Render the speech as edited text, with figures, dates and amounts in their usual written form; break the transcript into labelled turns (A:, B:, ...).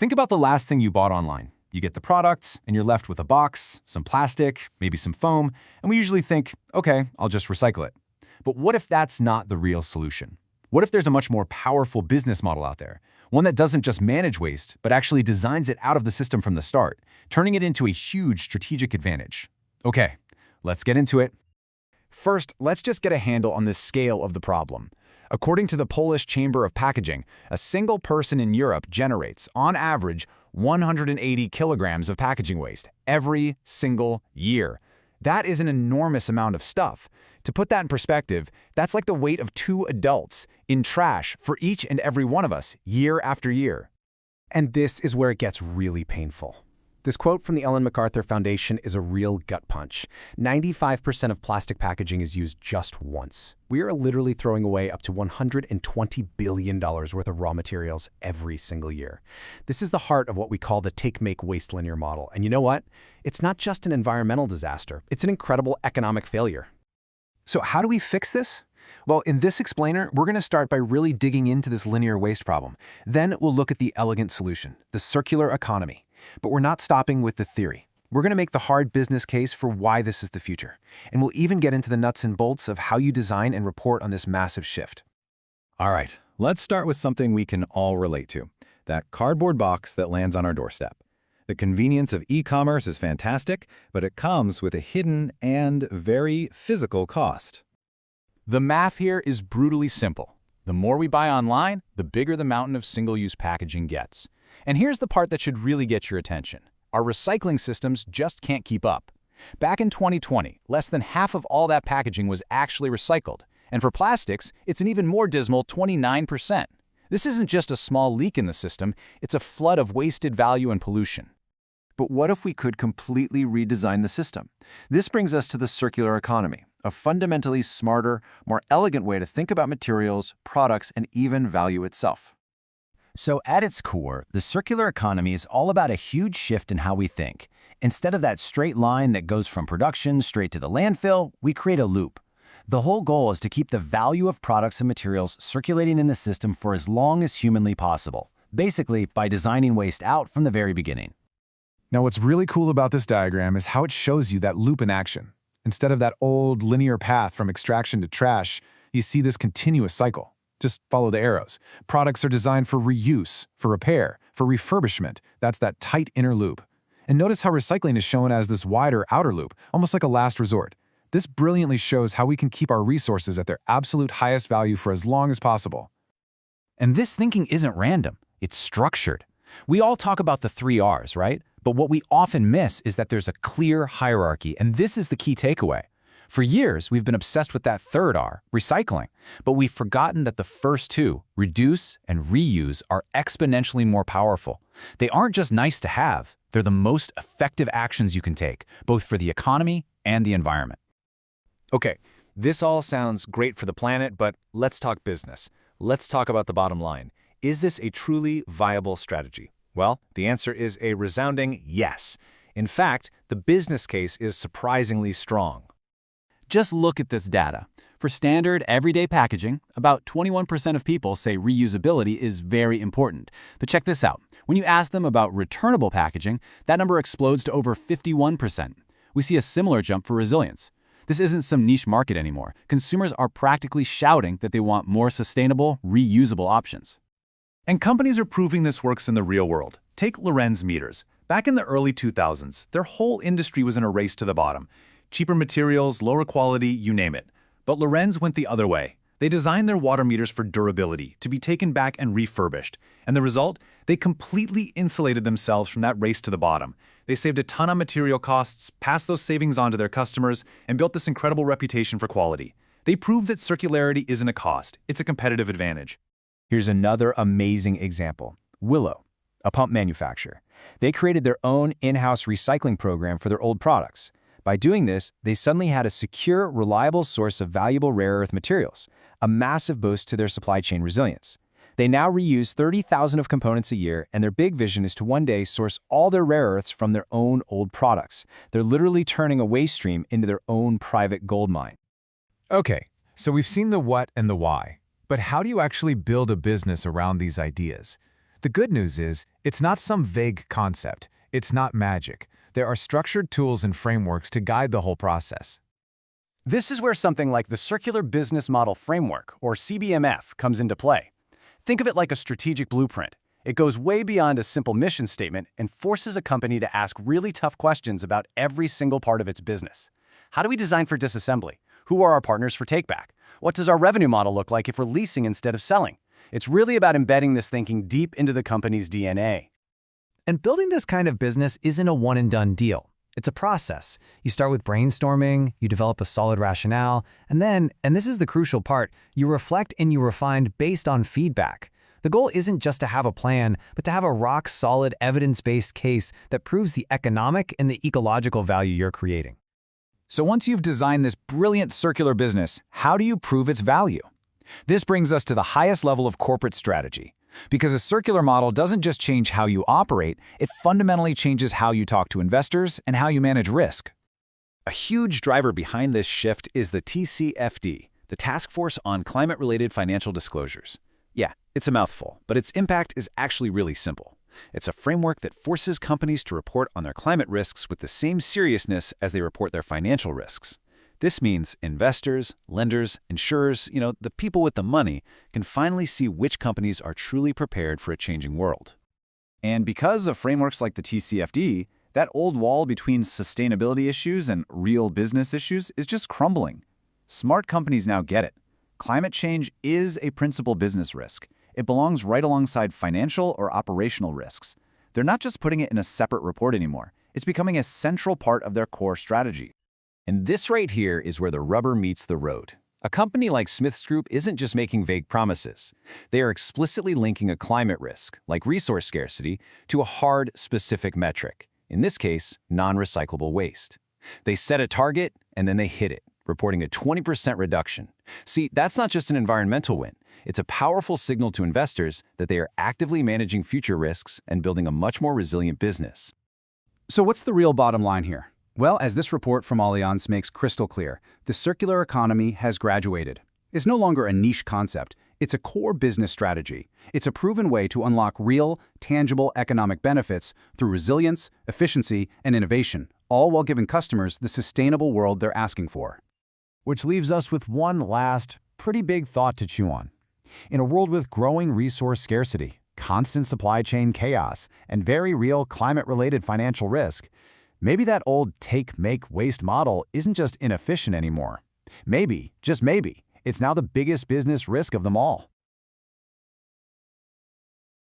A: Think about the last thing you bought online. You get the product, and you're left with a box, some plastic, maybe some foam, and we usually think, okay, I'll just recycle it. But what if that's not the real solution? What if there's a much more powerful business model out there? One that doesn't just manage waste, but actually designs it out of the system from the start, turning it into a huge strategic advantage. Okay, let's get into it.
B: First, let's just get a handle on the scale of the problem. According to the Polish Chamber of Packaging, a single person in Europe generates, on average, 180 kilograms of packaging waste every single year. That is an enormous amount of stuff. To put that in perspective, that's like the weight of 2 adults in trash for each and every one of us, year after year. And this is where it gets really painful. This quote from the Ellen MacArthur Foundation is a real gut punch. 95% of plastic packaging is used just once. We are literally throwing away up to $120 billion worth of raw materials every single year. This is the heart of what we call the take-make-waste linear model. And you know what? It's not just an environmental disaster. It's an incredible economic failure.
A: So how do we fix this? Well, in this explainer, we're going to start by really digging into this linear waste problem. Then we'll look at the elegant solution, the circular economy. But we're not stopping with the theory. We're going to make the hard business case for why this is the future. And we'll even get into the nuts and bolts of how you design and report on this massive shift.
C: All right, let's start with something we can all relate to, that cardboard box that lands on our doorstep. The convenience of e-commerce is fantastic, but it comes with a hidden and very physical cost.
D: The math here is brutally simple. The more we buy online, the bigger the mountain of single-use packaging gets. And here's the part that should really get your attention. Our recycling systems just can't keep up. Back in 2020, less than half of all that packaging was actually recycled. And for plastics, it's an even more dismal 29%. This isn't just a small leak in the system, it's a flood of wasted value and pollution.
A: But what if we could completely redesign the system? This brings us to the circular economy, a fundamentally smarter, more elegant way to think about materials, products, and even value itself.
E: So at its core, the circular economy is all about a huge shift in how we think. Instead of that straight line that goes from production straight to the landfill, we create a loop. The whole goal is to keep the value of products and materials circulating in the system for as long as humanly possible, basically by designing waste out from the very beginning.
B: Now, what's really cool about this diagram is how it shows you that loop in action. Instead of that old linear path from extraction to trash, you see this continuous cycle. Just follow the arrows. Products are designed for reuse, for repair, for refurbishment. That's that tight inner loop. And notice how recycling is shown as this wider outer loop, almost like a last resort. This brilliantly shows how we can keep our resources at their absolute highest value for as long as possible.
D: And this thinking isn't random, it's structured. We all talk about the 3 R's, right? But what we often miss is that there's a clear hierarchy, and this is the key takeaway. For years, we've been obsessed with that 3rd R, recycling, but we've forgotten that the first 2, reduce and reuse, are exponentially more powerful. They aren't just nice to have, they're the most effective actions you can take, both for the economy and the environment.
C: Okay, this all sounds great for the planet, but let's talk business. Let's talk about the bottom line. Is this a truly viable strategy? Well, the answer is a resounding yes. In fact, the business case is surprisingly strong.
D: Just look at this data. For standard, everyday packaging, about 21% of people say reusability is very important. But check this out. When you ask them about returnable packaging, that number explodes to over 51%. We see a similar jump for resilience. This isn't some niche market anymore. Consumers are practically shouting that they want more sustainable, reusable options.
C: And companies are proving this works in the real world. Take Lorenz meters. Back in the early 2000s, their whole industry was in a race to the bottom. Cheaper materials, lower quality, you name it. But Lorenz went the other way. They designed their water meters for durability, to be taken back and refurbished. And the result? They completely insulated themselves from that race to the bottom. They saved a ton on material costs, passed those savings on to their customers, and built this incredible reputation for quality. They proved that circularity isn't a cost, it's a competitive advantage.
B: Here's another amazing example. WILO, a pump manufacturer. They created their own in-house recycling program for their old products. By doing this, they suddenly had a secure, reliable source of valuable rare earth materials, a massive boost to their supply chain resilience. They now reuse 30,000 of components a year, and their big vision is to one day source all their rare earths from their own old products. They're literally turning a waste stream into their own private gold mine.
F: Okay, so we've seen the what and the why. But how do you actually build a business around these ideas?
B: The good news is, it's not some vague concept. It's not magic. There are structured tools and frameworks to guide the whole process.
D: This is where something like the Circular Business Model Framework, or CBMF, comes into play. Think of it like a strategic blueprint. It goes way beyond a simple mission statement and forces a company to ask really tough questions about every single part of its business. How do we design for disassembly? Who are our partners for takeback? What does our revenue model look like if we're leasing instead of selling? It's really about embedding this thinking deep into the company's DNA.
G: And building this kind of business isn't a one-and-done deal. It's a process. You start with brainstorming, you develop a solid rationale, and then, and this is the crucial part, you reflect and you refine based on feedback. The goal isn't just to have a plan, but to have a rock-solid, evidence-based case that proves the economic and the ecological value you're creating.
B: So once you've designed this brilliant circular business, how do you prove its value? This brings us to the highest level of corporate strategy. Because a circular model doesn't just change how you operate, it fundamentally changes how you talk to investors and how you manage risk.
C: A huge driver behind this shift is the TCFD, the Task Force on Climate-Related Financial Disclosures. Yeah, it's a mouthful, but its impact is actually really simple. It's a framework that forces companies to report on their climate risks with the same seriousness as they report their financial risks. This means investors, lenders, insurers, the people with the money, can finally see which companies are truly prepared for a changing world.
B: And because of frameworks like the TCFD, that old wall between sustainability issues and real business issues is just crumbling. Smart companies now get it. Climate change is a principal business risk. It belongs right alongside financial or operational risks. They're not just putting it in a separate report anymore. It's becoming a central part of their core strategy.
A: And this right here is where the rubber meets the road. A company like Smith's Group isn't just making vague promises. They are explicitly linking a climate risk, like resource scarcity, to a hard, specific metric. In this case, non-recyclable waste. They set a target, and then they hit it, reporting a 20% reduction. See, that's not just an environmental win. It's a powerful signal to investors that they are actively managing future risks and building a much more resilient business.
H: So what's the real bottom line here? Well, as this report from Allianz makes crystal clear, the circular economy has graduated. It's no longer a niche concept. It's a core business strategy. It's a proven way to unlock real, tangible economic benefits through resilience, efficiency, and innovation, all while giving customers the sustainable world they're asking for.
B: Which leaves us with one last, pretty big thought to chew on. In a world with growing resource scarcity, constant supply chain chaos, and very real climate-related financial risk, maybe that old take, make, waste model isn't just inefficient anymore. Maybe, just maybe, it's now the biggest business risk of them all.